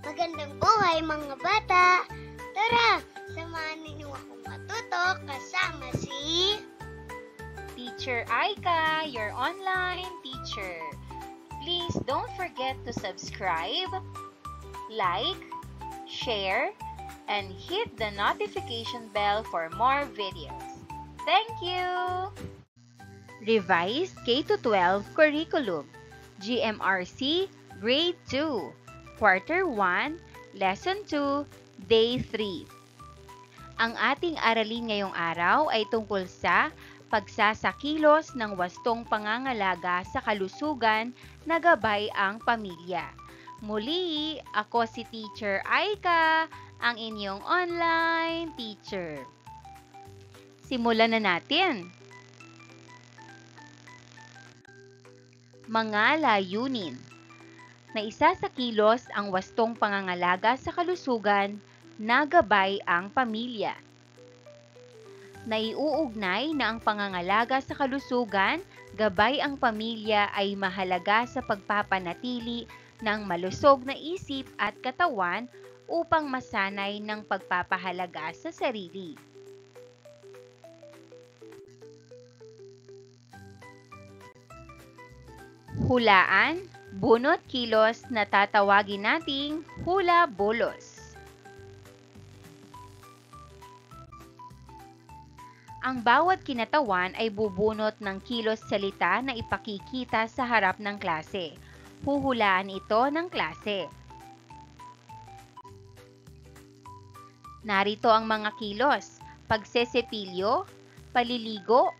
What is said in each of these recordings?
Magandang buhay mga bata! Tara, samahan ninyo akong matuto kasama si Teacher Aika, your online teacher. Please don't forget to subscribe, like, share, and hit the notification bell for more videos. Thank you! Revised K-12 Curriculum, GMRC Grade 2, Quarter 1, Lesson 2, Day 3. Ang ating aralin ngayong araw ay tungkol sa pagsasakilos ng wastong pangangalaga sa kalusugan na gabay ang pamilya. Muli, ako si Teacher Aika, ang inyong online teacher. Simulan na natin. Mga layunin. Na isasakilos ang wastong pangangalaga sa kalusugan na gabay ang pamilya. Naiuugnay na ang pangangalaga sa kalusugan, gabay ang pamilya ay mahalaga sa pagpapanatili ng malusog na isip at katawan upang masanay ng pagpapahalaga sa sarili. Hulaan, bunot kilos na tatawagin nating hula-bolos. Ang bawat kinatawan ay bubunot ng kilos salita na ipakikita sa harap ng klase. Huhulaan ito ng klase. Narito ang mga kilos: pagsesepilyo, paliligo,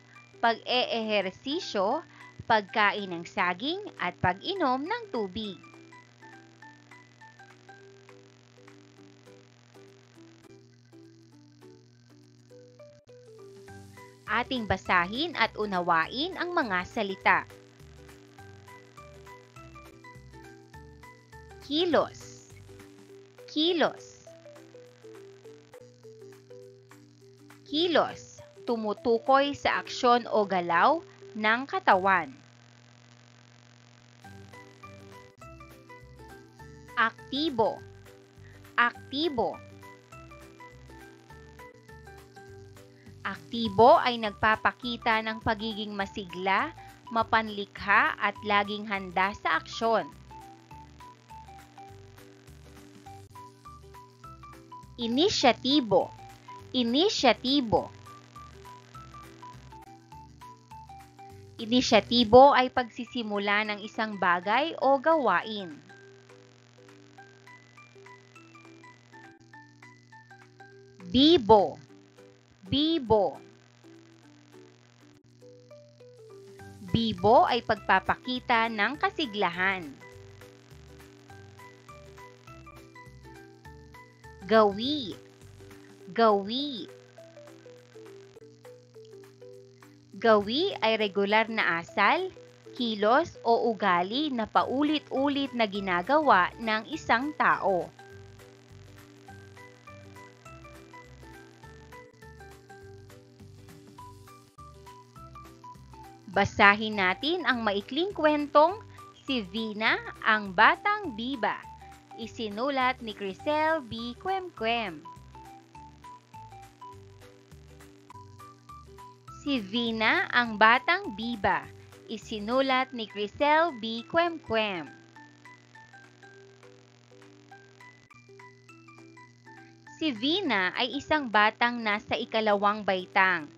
pag-eehersisyo, pagkain ng saging at pag-inom ng tubig. Ating basahin at unawain ang mga salita. Kilos, kilos. Kilos, tumutukoy sa aksyon o galaw ng katawan. Aktibo, aktibo. Aktibo ay nagpapakita ng pagiging masigla, mapanlikha at laging handa sa aksyon. Inisyatibo, inisyatibo. Inisyatibo ay pagsisimula ng isang bagay o gawain. Bibo, bibo. Bibo ay pagpapakita ng kasiglahan. Gawi, gawi. Gawi ay regular na asal, kilos o ugali na paulit-ulit na ginagawa ng isang tao. Basahin natin ang maikling kwentong Si Vina, ang Batang Biba. Isinulat ni Crisel B. Quemquem. Si Vina, ang Batang Biba. Isinulat ni Crisel B. Quemquem. Si Vina ay isang batang nasa ikalawang baitang.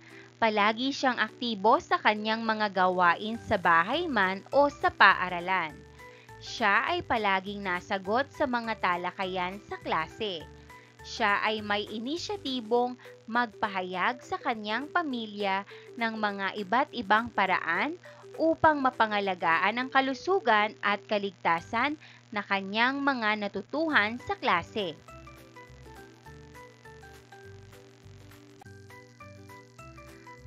Palagi siyang aktibo sa kanyang mga gawain sa bahay man o sa paaralan. Siya ay palaging nasagot sa mga talakayan sa klase. Siya ay may inisyatibong magpahayag sa kanyang pamilya ng mga iba't ibang paraan upang mapangalagaan ang kalusugan at kaligtasan na kanyang mga natutuhan sa klase.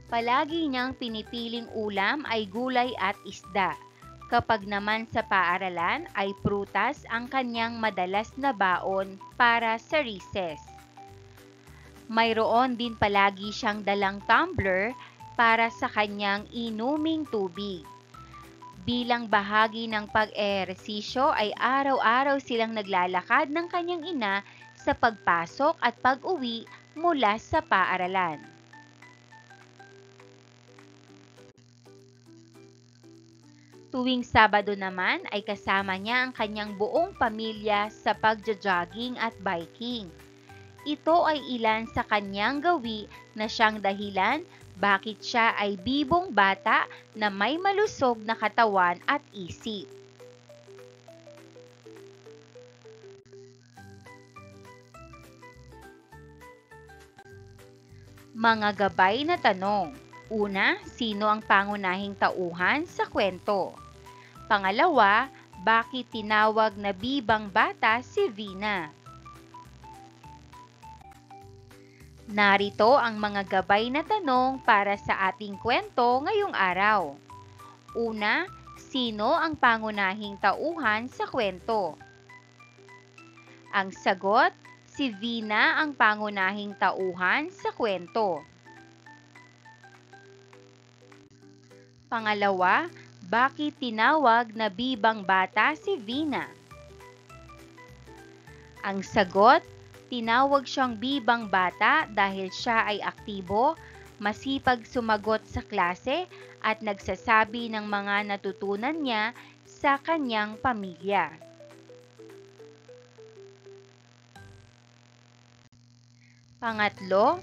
Palagi niyang pinipiling ulam ay gulay at isda. Kapag naman sa paaralan ay prutas ang kanyang madalas na baon para sa recess. Mayroon din palagi siyang dalang tumbler para sa kanyang inuming tubig. Bilang bahagi ng pag-ehersisyo ay araw-araw silang naglalakad ng kanyang ina sa pagpasok at pag-uwi mula sa paaralan. Tuwing Sabado naman ay kasama niya ang kanyang buong pamilya sa pagja-jogging at biking. Ito ay ilan sa kanyang gawi na siyang dahilan bakit siya ay bibong bata na may malusog na katawan at isip. Mga gabay na tanong. Una, sino ang pangunahing tauhan sa kwento? Pangalawa, bakit tinawag na bibang bata si Vina? Narito ang mga gabay na tanong para sa ating kwento ngayong araw. Una, sino ang pangunahing tauhan sa kwento? Ang sagot, si Vina ang pangunahing tauhan sa kwento. Pangalawa, bakit tinawag na bibang bata si Vina? Ang sagot, tinawag siyang bibang bata dahil siya ay aktibo, masipag sumagot sa klase at nagsasabi ng mga natutunan niya sa kanyang pamilya. Pangatlo,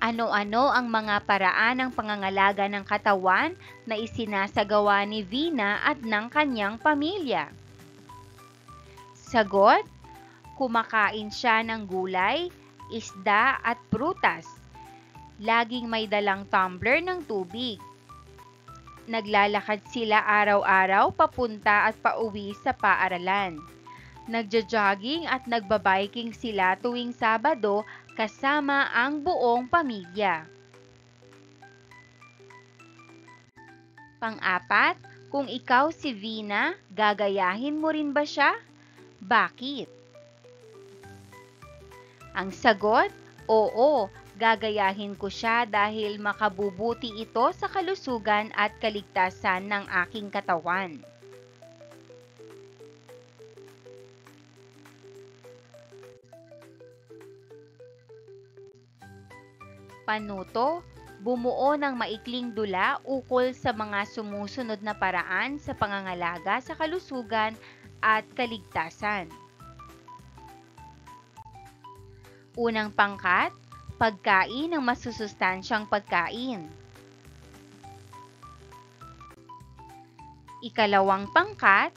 ano-ano ang mga paraan ng pangangalaga ng katawan na isinasagawa ni Vina at ng kanyang pamilya? Sagot, kumakain siya ng gulay, isda at prutas. Laging may dalang tumbler ng tubig. Naglalakad sila araw-araw papunta at pauwi sa paaralan. Nagja-jogging at nagbabiking sila tuwing Sabado kasama ang buong pamilya. Pang-apat, kung ikaw si Vina, gagayahin mo rin ba siya? Bakit? Ang sagot, oo, gagayahin ko siya dahil makabubuti ito sa kalusugan at kaligtasan ng aking katawan. Panuto, bumuo ng maikling dula ukol sa mga sumusunod na paraan sa pangangalaga sa kalusugan at kaligtasan. Unang pangkat, pagkain ng masusustansyang pagkain. Ikalawang pangkat,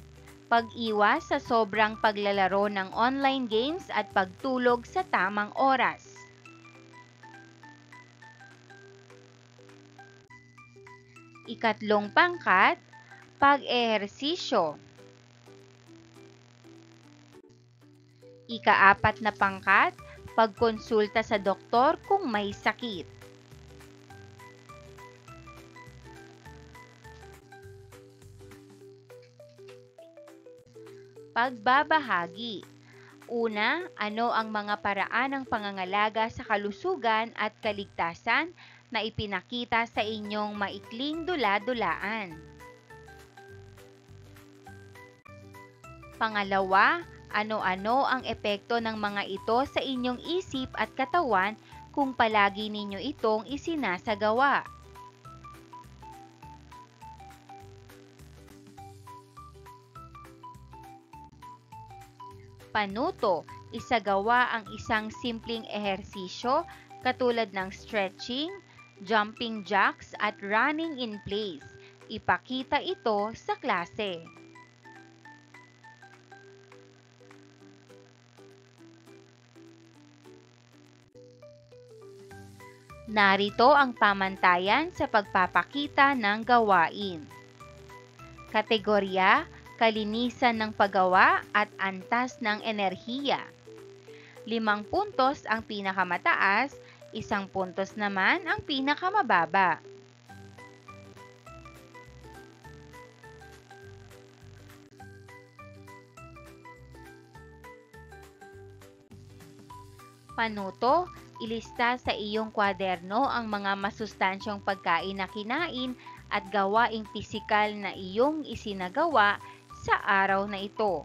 pag-iwas sa sobrang paglalaro ng online games at pagtulog sa tamang oras. Ikatlong pangkat, pag-ehersisyo. Ikaapat na pangkat, pagkonsulta sa doktor kung may sakit. Pagbabahagi. Una, ano ang mga paraan ng pangangalaga sa kalusugan at kaligtasan na ipinakita sa inyong maikling dula-dulaan? Pangalawa, ano-ano ang epekto ng mga ito sa inyong isip at katawan kung palagi ninyo itong isinasagawa? Panuto, isagawa ang isang simpleng ehersisyo katulad ng stretching, jumping jacks at running in place. Ipakita ito sa klase. Narito ang pamantayan sa pagpapakita ng gawain. Kategorya, kalinisan ng paggawa at antas ng enerhiya. 5 puntos ang pinakamataas, 1 puntos naman ang pinakamababa. Panuto, ilista sa iyong kwaderno ang mga masustansyang pagkain na kinain at gawaing pisikal na iyong isinagawa sa araw na ito.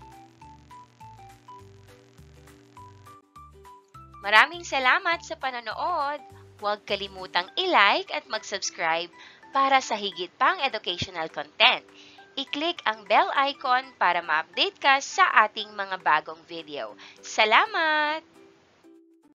Maraming salamat sa panonood! Huwag kalimutang i-like at mag-subscribe para sa higit pang educational content. I-click ang bell icon para ma-update ka sa ating mga bagong video. Salamat!